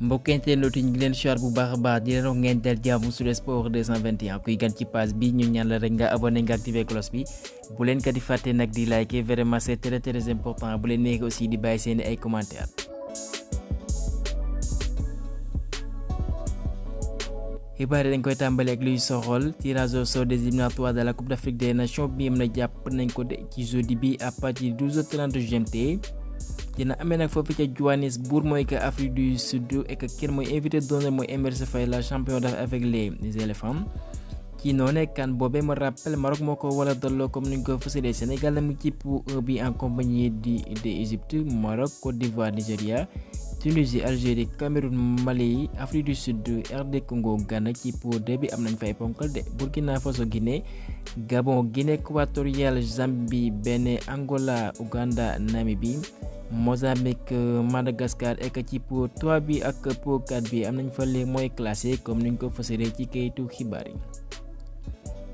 mbokk internet yi ñu ngi leen siwaar bu baax a baax di leen wax ngeen del jàmm sur Sport 221 kuy gan ci page bi ñu ñaan la rek nga abonné nga activer cloche bi bu leen kat di fàtte nag di liker vraiment c'est très important bu leen neexee aussi di bàyyi seeni ay commentaires. xibaar yi dañ koy tàmbali ak luy soxol tirage au sort des éliminatoires de la Coupe d'Afrique des Nations bi am na jàpp nañ ko de ci jeudi bi à partir de 12h30 GMT. dina amee nag foofu ca Johannesburg mooy que Afrique du Sud et que kenn mooy invité d'honneur mooy Emerse Faé la champion d'Afrique avec les éléphants ci noonu kan boobee ma rappel Maroc moo ko wala dalloo comme ni ñu ko fësalee Sénégal la mu ci pour bi en compagnie de Égypte Maroc Côte d'Ivoire Nigeria Tunisie Algérie Cameroun Mali Afrique du Sud RD Congo Ghana ci pour D bi am nañ fay ponkal de Burkina Faso Guinée Gabon Guinée équatoriale Zambie Bénin Angola Ouganda Namibie Mozambique Madagascar ek ci pour 3 bi ak pour 4 bi am nañ fa les mooy classé comme niñ ko fësalee ci kayitu xibaar yi.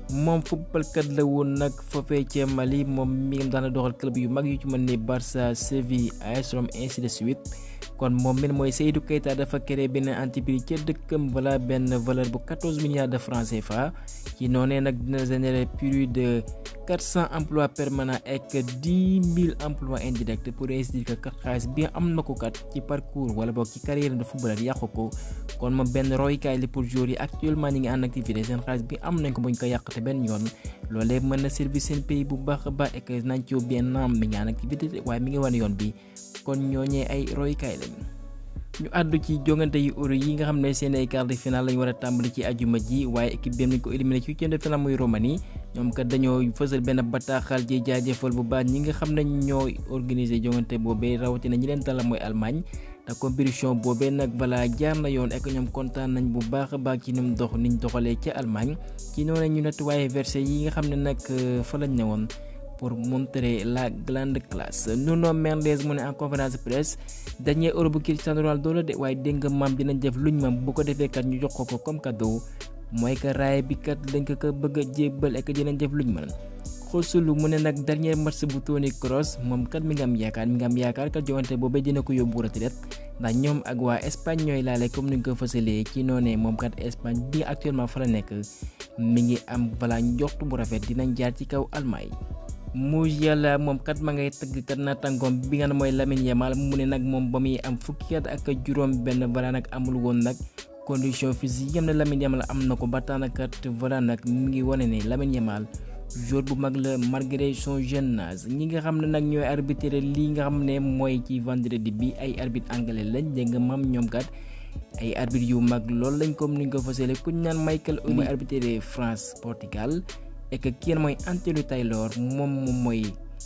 moom footballkat la woon nag foofee ca Mali moom mi ngi daan doxal club yu mag yu ci mel ni Barça Séville AS Rome ainsi de suite kon moom min mooy Seydou Keita dafa créé benn entreprise ca dëkkam voilà benn valeur bu 14 milliards de francs CFA ci noonee nag dina générer plus de 400 emplois permanents ak 10 000 emplois indirects pour ainsi dire que kat xaalis bi am na ko kat ci parcours wala boog ci carrière de footballeur yàqu ko kon moom benn roykaay li pour joueurs yi actuellement ñi ngi en activité seen xaalis bi am nañ ko buñ ko yàqate benn yoon loolee mën na servir seen pays bu baax a baax et que nañ ci bien naam mi ngi en activité waaye mi ngi wan yoon bi kon ñooñee ay roykaay lañu. ñu àddu ci jongante yu Euro yi nga xam ne seen ay quart de finale lañu war a tàmbali ci ajuma ji waaye équipe bi nañ ko éliminé ci huitième de finale muy Roumanie ñoom kat dañoo fësal benn bataaxal ji jaajëfal bu baax ñi nga xam ne ñooy organiser jongante boobee rawatina ñi leen dalal mooy Allemagne te compétition boobee nag balaa jaar na yoon ek ñoom kontaan nañ bu baax a baax ci ni mu dox niñ doxalee ca Allemagne ci noonu ñu nettoyé versé yi nga xam ne nag fa lañ ñëwoon pour montrer la grande classe. Nuno Mendes mu ne en conférence de presse dernier Euro bu Cristiano Ronaldo la de waaye dégg nga maam dinañ def luñ mam bu ko defee kat ñu jox ko comme cadeau mooy que raay bi kat dañ ko bëgg a jébbal ak dinañ def luñ mën. Xosulu mu ne nag dernier match bu Toni Kroos moom kat mi ngi am yaakaar kat joŋante boobee dina ko yóbbu retraite ndax ñoom ak waa Espagne ñooy laale comme ni nga ko fësalee ci noonee moom kat Espagne bi actuellement fa la nekk mi ngi am balaa njortu bu rafet dinañ jaar ci kaw Allemagne. Musiala moom kat ma ngay tëgg kat naataangoom bi nga xam mooy Lamine Yamal mu ne nag moom ba muy am fukki at ak juróom benn voilà nag amul woon nag condition physique yam na Lamine Yamal am na ko ba tax na kat voilà nag mi ngi wane ne Lamine Yamal joueur bu mag la malgré son jeune âge ñi nga xam ne nag ñooy arbitrer lii nga xam ne mooy ci vendredi bi ay arbitre anglais lañ dégg nga mam ñoom kat ay arbitre yu mag loolu lañ comme ni nga ko fasale ku ñu naan Michael mooy arbitrer France Portugal et que kii mooy Anthony Taylor moom mooy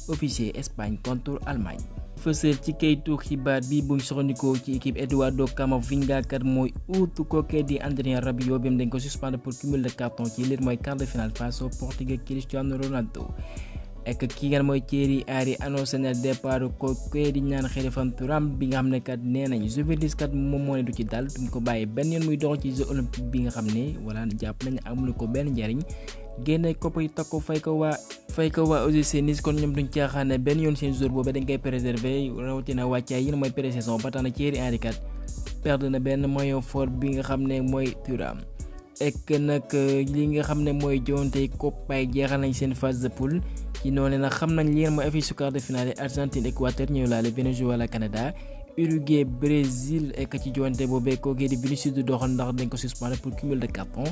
officier Espagne contre Allemagne. fësal ci kayitu xibaar bi buñ soxandikoo ci équipe Eduardo Camavinga kat mooy uutu kookee di Adrien Rabiot bi dañ ko suspendre pour cumul de carton ci lii mooy quart de finale face au Portugais Cristiano Ronaldo. ek kii nga mooy Thierry Henry annoncé na départ kookee di ñaan Khalifa Thuram bi nga xam ne kat nee nañ Juventus kat moom moo ne du ci dal duñ ko bàyyi benn yoon muy dox ci jeux olympique bi nga xam ne wala jàpp nañ amul ko benn njariñ. génne koppar yi takku fay ko waa OGC Nice kon ñoom duñ caaxaane benn yoon seen jour boobu dañ koy préserver rawatina wàccaay yi mooy pré-saison ba tax na Thierry Henry kat perdre na benn maillot fort bi nga xam ne mooy Thuram ek nag li nga xam ne mooy joŋante koppaay jeexal nañ seen phase de poule ci noonu nag xam nañ li mooy affiche su quart de finale Argentine Équateur ñëw laale Venezuela Canada Uruguay Brésil ek ci joŋante boobee kookee di Vinicius du doxal ndax dañ ko suspendre pour cumul de carton.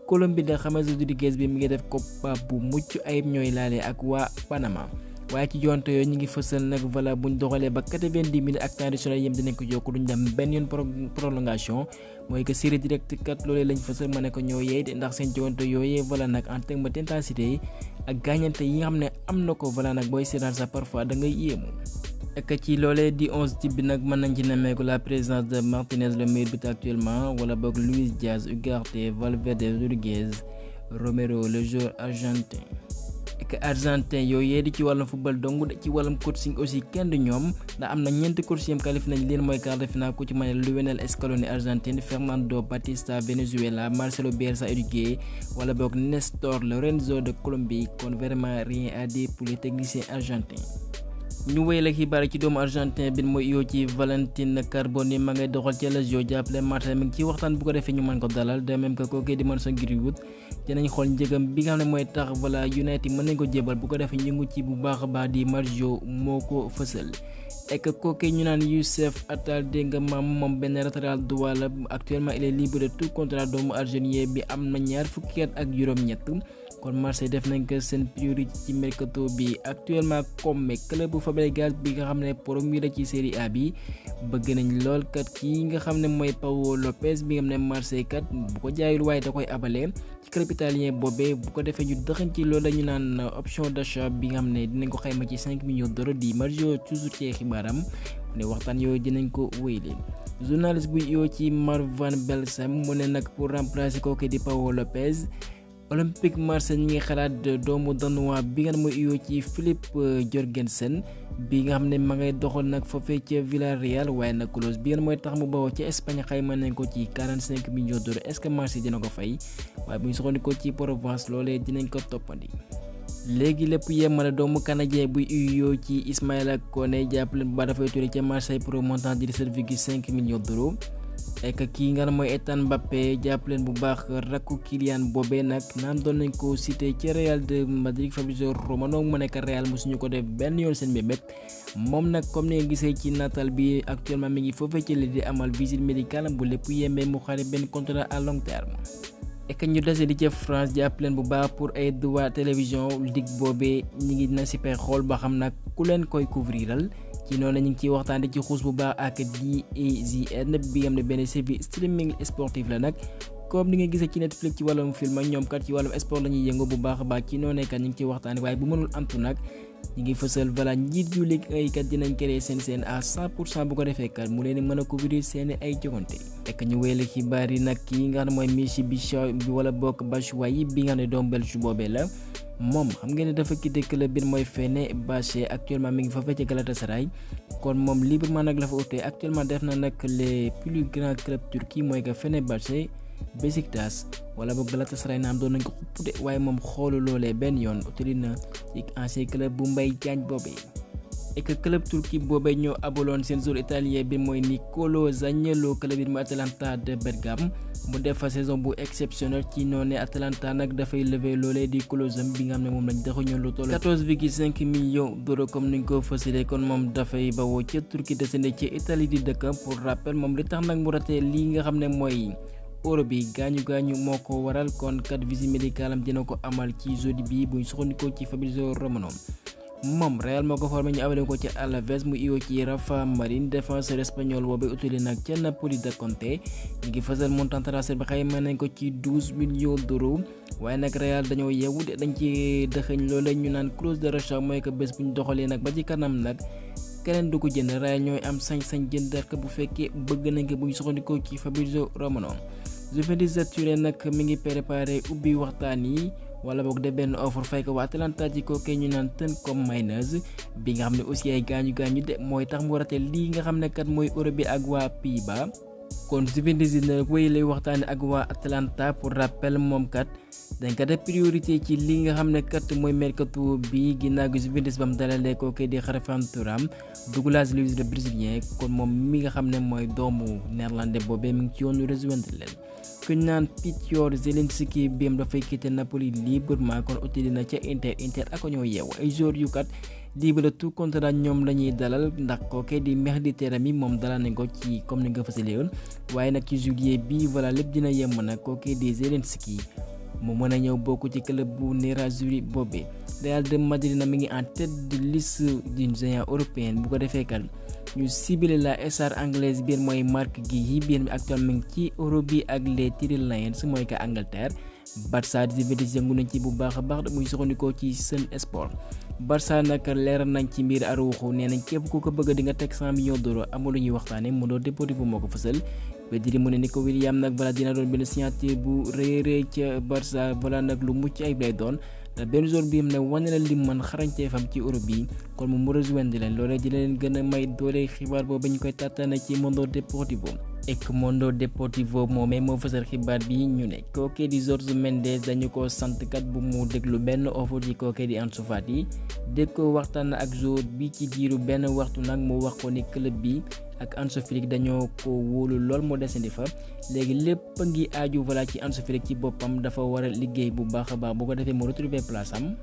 Colombie de James Rodríguez bi mi ngi def koppa bu mucc ayib ñooy laale ak waa Panama waaye ci joonte yooyu ñu ngi fësal nag voilà buñ doxalee ba 90 minutes ak temps additionnel yem dinañ ko yokk duñ dem benn yoon prolongation mooy que série direct kat loolee lañ fësal ma ne ko ñoo yeey de ndax seen joonte yooyee voilà nag en terme d'intensité ak gaañante yi nga xam ne am na ko voilà nag booy seetaan sa parfois da ngay yéemu. ak ci loolee di 11 type bi nag mën nañ ci nemmeeku la présence de Martinez le meilleur buteur actuellement wala boog Luis Diaz Ugarte Valverde Rodríguez Romero le joueur argentin. ak argentin yooyu di ci wàllum football dong ci wàllum coaching aussi kenn du ñoom ndax am na ñeenti coach yam qualifié nañ leen mooy quart de finale ku ci mën a Lionel Scaloni Argentine Fernando Batista Venezuela Marcelo Bielsa Uruguay wala boog Néstor Lorenzo de Colombie kon vraiment rien à dire pour les techniciens argentins. ñu wéyal ak xibaar ci doomu argentin bi mooy iyoo ci Valentin Carboni ma ngay doxal ci Lazio jàppale Marseille mi ngi ci waxtaan bu ko defee ñu mën ko dalal de même que kooku di Mason Greenwood dinañ xool njëgam bi nga xam ne mooy tax United mën nañ ko jébal bu ko defee ñu ngi ci bu baax a baax di Marzio moo ko fësal. ek kooku ñu naan Youssef Attal dégg nga maam moom benn latéral droit la actuellement il est libre de tout contrat doomu argentin bi am na ñaar fukki at ak juróom-ñett. kon Marseille def nañ ko seen priorité ci mercato bi actuellement comme club bu Fabregas bi nga xam ne premier la ci Série A bi bëgg nañ lool kat kii nga xam ne mooy Pau Lopez bi nga xam ne Marseille kat bu ko jaayul waaye da koy abale ci club italien boobee bu ko defee ñu dëxañ ci loolu la ñu naan option d'achat bi nga xam ne dinañ ko xayma ci 5 millions d'euros di Marzio toujours ci xibaaram ne waxtaan yooyu dinañ ko wéyle. journaliste bu yoo ci Marwan Belsam mu ne nag pour remplacer kooku di Pau Lopez. Olympique Marseille ñi ngi xalaat doomu danois bi nga xam ne mooy iyoo ci Philippe Jorgensen bi nga xam ne ma ngay doxal nag foofee ca Villarreal waaye nag clause bi nga mooy tax mu bawoo ca Espagne xayma nañ ko ci 45 millions d'euros est-ce que Marseille dina ko fay waaye bu ñu soxandikoo ci Provence loolee dinañ ko toppandi. léegi lépp yemale doomu canadien buy iyoo ci Ismaïla Koné jàppale bu baax dafay turé ca Marseille pour un montant de 17,5 millions d'euros. ek kii nga mooy Ethan Mbappé jàppaleen bu baax rakku Kylian boobee nag naan doon nañ ko cité ci Real de Madrid Fabrizio Romano mu nekk Real mosuñu ko def benn yoon seen bébét moom nag comme ni nga gisee ci natal bi actuellement mi ngi foofee ci li di amal visite médicale bu lépp yembee mu xaare benn contrat à long terme. ek ñu dese di ca France jàppaleen bu baax pour ay droit télévision ligue boobee ñi ngi na si pexe xool ba xam nag ku leen koy couvriral ci noonu ñu ngi ciy waxtaanee ci xuus bu baax ak DAZN bi nga xam ne benn service streaming sportif la nag comme ni nga gisee ci Netflix ci wàllum film ak ñoom kat ci wàllum sport la ñuy yëngu bu baax a baax ci noonu kat ñu ngi ciy waxtaanee waaye bu mënul antu nag ñu ngi fësal njiit yu Ligue 1 kat dinañ créer seen à 100% bu ko defee kat mu leen mën a couvrir seen ay jogante. ek ñu wéyale xibaar yi nag kii nga xam ne mooy Michy Batshuayi bi nga xam ne doomu Belge boobee la. moom xam ngeen ne dafa quitté club bi mooy Fenerbahçe actuellement mi ngi fa fecc Galatasaray kon moom librement nag la fa utee actuellement def na nag les plus grands clubs turcs mooy que Fenerbahçe Beşiktaş wala boog Galatasaray naam doon nañ ko xupp de waaye moom xoolu loolee benn yoon utali na ci ancien club bu Mbaye Diagne boobee. et que club turki boobee ñoo abaloon seen joueur italien bi mooy Nicolo Zaniolo club bi mu Atalanta de Bergame mu def fa saison bu exceptionnel ci noonu Atalanta nag dafay lever loolee di clause bi nga xam ne moom lañ daxuñu lu toll 14,5 millions d'euros comme ni ñu ko fësalee kon moom dafay bawoo ca Turquie descendé ci Italie di dëkk pour rappel moom li tax nag mu raté lii nga xam ne mooy euro bi gaañu moo ko waral kon kat visite médicale am dina ko amal ci jeudi bi buñ soxandikoo ci Fabrizio Romano. moom Real moo ko formé ñu abale ko ci Alaves mu iyoo ci Rafa Marín défenseur espagnol boobu utile nag ca Napoli de Conte ñu ngi fësal montant transfert bi xayma nañ ko ci 12 millions d'euros waaye nag Real dañoo yeewu de dañ ci dëxëñ loole ñu naan clause de rachat mooy que bés bu ñu doxalee nag ba ci kanam nag keneen du ko jënd Real ñooy am sañ-sañ jënd ko bu fekkee bëgg nañ ko bu ñu soxandikoo ci Fabrizio Romano. Juventus de Turin nag mi ngi préparé ubbi waxtaan yi. wala boog de benn offre fay ko waa Atalanta ci kooku ñu naan Tottenham Mainz bi nga xam ne aussi ay gaañu de mooy tax mu raté lii nga xam ne kat mooy euro bi ak waa Pays-Bas kon Juventus dina wéy lay waxtaane ak waa Atalanta pour rappel moom kat dañ ko def priorité ci li nga xam ne kat mooy mercato bi ginnaaw gi Juventus ba mu dalalee kooku di Kharfan Thuram Douglas Luiz le brésilien kon moom mi nga xam ne mooy doomu néerlandais boobee mi ngi ci yoonu rejoindre leen. ku naan Piotr Zielinski bi am dafay quitter Napoli librement kon utili na ca Inter ak ñoo yeewu ay joueurs yu kat libre de tout contrat ñoom lañuy dalal ndax kooke di Mehdi Terami moom dalal nañ ko ci comme ni nga fësale yoon waaye nag ci juillet bi lépp dina yemb nag kooke di Zielinski mu mën a ñëw bokk ci club bu Nerazzurri boobee. Real de Madrid na mi ngi en tête de liste du géant européen bu ko defee kat ñu ciblé la star anglaise biir mooy Marc Guéhi biir mi actuellement ci Euro bi ak les Three Lions mooy ka Angleterre. Barça di Juventus yëngu nañ ci bu baax a baax muy soxandikoo ci Sun Sport. Barça nag leeral nañ ci mbir Araujo nee nañ képp ku ko bëgg di nga teg 100 millions d'euros amul lu ñuy waxtaane mu doon Deportivo moo ko fësal. ba diri mu ne Nico Williams nag dina doon benn signature bu rëy ca Barça nag lu mucc ayib lay doon. benn zone bi ne wane na lim man xarañteefam ci Europe bi kon mu rejoindre leen loolee di leen gën a may doole xibaar boobu ñu koy tàttaane ci Mundo Deportivo Mundo Deportivo moomee moo fësal xibaar bi ñu ne kookee di Jorge Mendes dañu ko sant kat bu mu déglu benn offre ci kookee di Ansu Fati dégg ko waxtaan ak joueur bi ci diiru benn waxtu nag mu wax ko ni club bi ak Ansu Flick dañoo ko wóolu lool moo desandi fa léegi lépp ngi aaju ci Ansu Flick ci boppam dafa war a liggéey bu baax a baax bu ko defee mu retrouver place am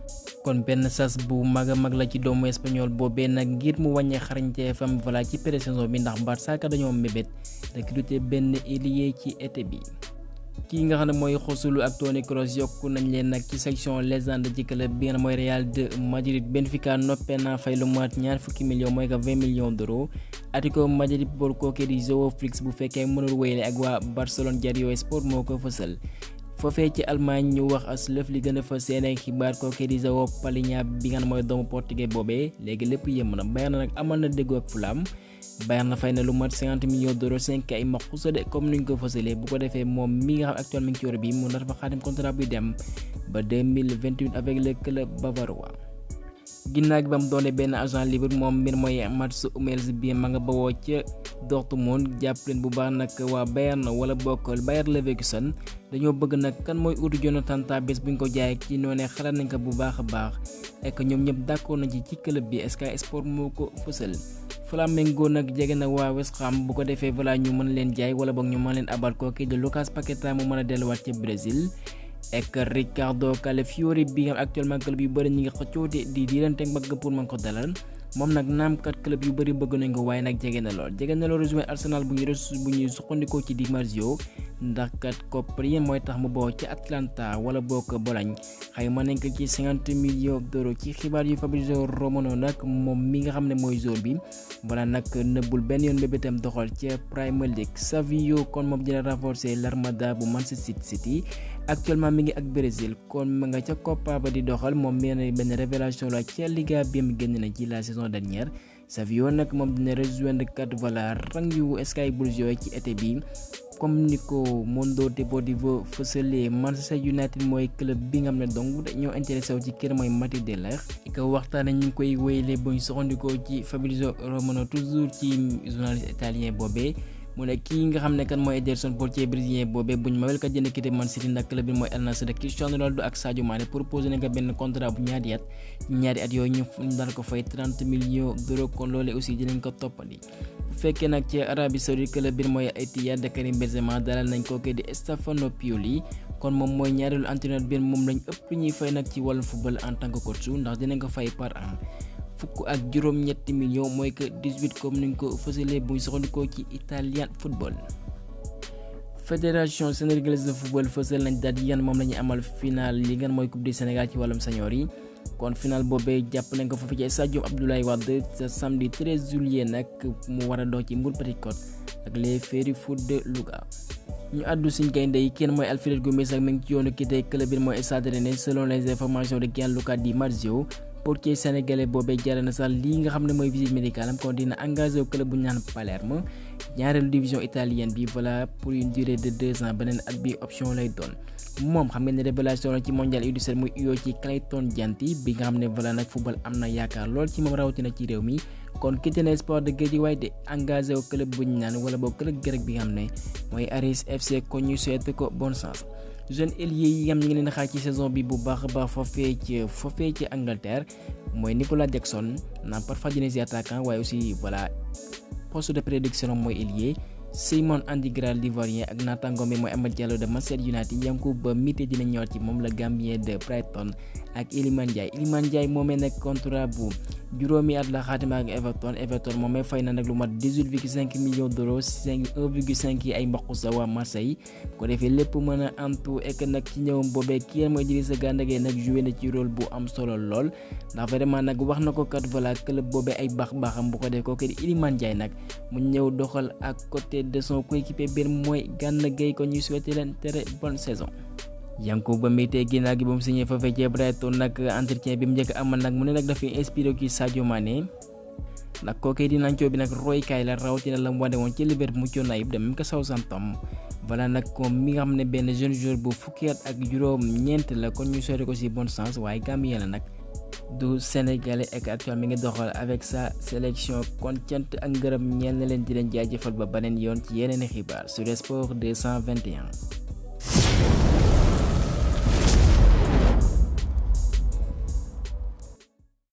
kon benn sas bu mag a mag la ci doomu espagnol boobee nag ngir mu wàññee xarañteefam ci pré-saison bi ndax Barça dañoo mébét recruter benn ailier ci été bi. kii nga xam ne mooy Joselu ak Toni Kroos yokku nañ leen nag ci section légende ci club bi nga xam mooy Real de Madrid. Benfica noppee naa fay lu mat $20 millions mooy que 20 millions d'euros. Atlético Madrid pour kooku di Joao Félix bu fekkee mënul wéyale ak waa Barcelone. Diario Sport moo ko fësal. foofee ci Allemagne ñu wax as lëf li gën a fa seen ay xibaar kooku di João Palhinha bi nga xam mooy doomu portugais boobee léegi lépp yem na. Bayern nag amal na déggoo ak Fulham. Bayern na fay na lu mat $50 millions 5 ay maxusa de comme niñ ko fësalee bu ko defee moom mi nga xam actuellement mi ngi ci Europe bi mu nar fa xaatim contrat buy dem ba 2028 avec le club bavarois. ginnaaw gi ba mu doone benn agent libre moom mbir mooy Mats Hummels bi ma nga bawoo ca Dortmund jàpp leen bu baax nag waa Bayern wala bokkal Bayer Leverkusen dañoo bëgg nag kan mooy utu Jonathan Tah bés buñ ko jaayee ci noonee xalaat nañ ko bu baax a baax ek ñoom ñëpp d'accord nañ ci club bi Sky Sport moo ko fësal. Flamengo nag jege na waa West Ham bu ko defee ñu mën leen jaay wala boog ñu mën leen abal kooki de Lucas Paqueta mu mën a delluwaat ca Brésil. ek Ricardo Calafiori bi nga actuellement club yu bëri ñi nga xëccoo di diirante mbagg pour mën ko dalal moom nag naam kat club yu bëri bëgg nañ ko waaye nag jege na lool rejoindre Arsenal bu ñuy suqandikoo ci Di Marzio ndax kat koppar yi mooy tax mu boo ci Atlanta wala bokk Bologne xayma nañ ko ci $50 millions ci xibaar yu Fabrizio Romano nag moom mi nga xam ne mooy zone bi wala nag nëbbul benn yoon bébétam doxal ca Premier League. Savio kon moom dina renforcer l'armada bu Manchester City actuellement mi ngi ak Brésil kon ma nga ca Copa ba di doxal moom mi ne benn révélation la ca Liga bi mu génn na ci la saison dernière. Savio nag moom dina rejoindre kat rang yu Sky Blues yooyu ci été bi comme ni ko Mundo Deportivo fësalee. Manchester United mooy club bi nga xam ne donc dañoo intéressé wu ci kër mooy Mathys de Ligt ko waxtaane ñu ngi koy wéyale buñ soxandikoo ci Fabrizio Romano toujours ci journaliste italien boobee mu ne kii nga xam ne kan mooy Ederson portier brésilien boobee buñ mawel ka jënd quitté Man City ndax club bi mooy Al Nassr de Cristiano Ronaldo ak Sadio Mané proposé nañ ko benn contrat bu ñaari at yooyu ñu dal ko fay $30 millions kon loolee aussi dinañ ko toppandi. bu fekkee nag ci Arabie Saoudite club bi mooy Etihad de Karim Benzema dalal nañ ko di Stefano Pioli kon moom mooy ñaareelu entraîneur bi moom lañ ëpp ñuy fay nag ci wàllu football en tant que coach ndax dinañ ko fay par an $17 millions mooy que 18 comme niñ ko fësalee buñ soxandikoo ci Italian football. Fédération sénégalaise de football fësal nañ daal yan moom la ñuy amal final li ngeen mooy coupe du Sénégal ci wàllum senior yi kon final boobee jàpp nañ ko foofu ci stade Abdoulaye Wade sa samedi 13 juillet nag mu war a dox ci Mbour Petite Côte ak les Ferry Foot de Louga. ñu àddu suñ gaynde yi kenn mooy Alfred Gomis ak mi ngi ci yoonu quitté club bi mooy Stade Rennais selon les informations de Gianluca Di Marzio. portier sénégalais boobee jare na sax lii nga xam ne mooy visite médicale am kon dina engagé au club bu ñu naan Palerme ñaareelu division italienne bi pour une durée de 2 ans beneen at bi option lay doon. moom xam ngeen ne révélation la ci mondial U17 muy uyoo ci Clayton Dianti bi nga xam ne nag football am na yaakaar lool ci moom rawatina ci réew mi kon quitté na Espoir de Guédiawaye de engagé au club bu ñu naan wala boobu club grec bi nga xam ne mooy Aris FC kon ñu souhaité ko bonne chance. jeune ailier yi nga xam ñu ngi leen xaar ci saison bi bu baax a baax foofee ci Angleterre mooy Nicolas Jackson naan parfois dina si attaquant waaye aussi poste de prédiction mooy ailier Simon Andigral l'Ivoirien ak naataangoom bi mooy Amad Diallo de Manchester United Yankuba Mité dina ñëwaat ci moom la Gambien de Brighton ak Iliman Ndiaye moomee nekk contrat bu juróomi at la xaatima ak Everton moomee fay na nag lu mat $18,5 millions 1,5 yi ay mbokku sa waa Marseille ko defee lépp mën a antu ek nag ci ñëwam boobee kii mooy Idrissa Gana Gueye nag joué na ci rôle bu am solo lool ndax vraiment nag wax na ko kat club boobee ay baax-baaxam bu ko def kooku di Iliman Ndiaye nag mu ñëw doxal ak côté de son coéquipier biir mooy Gana Gueye ko ñuy souhaité leen très bonne saison. Yankuba Mité ginnaaw gi ba mu signé foofee ci Brighton nag entretien bi mu njëkk amal nag mu ne nag dafay inspiré ci Sadio Mané nag kooku di nancoo bi nag roykaay la rawatina la mu wane woon ci Liverpool muccoon ayib de même que Southampton nag comme mi nga xam ne benn jeune joueur bu fukki at ak juróom-ñeent la kon ñu sori ko ci bonne chance waaye Gambien la nag du sénégalais ak actuellement mi ngi doxal avec sa sélection kon cant ak ngërëm ñeel na leen di leen jaajëfal ba beneen yoon ci yeneen xibaar sur Sport 221.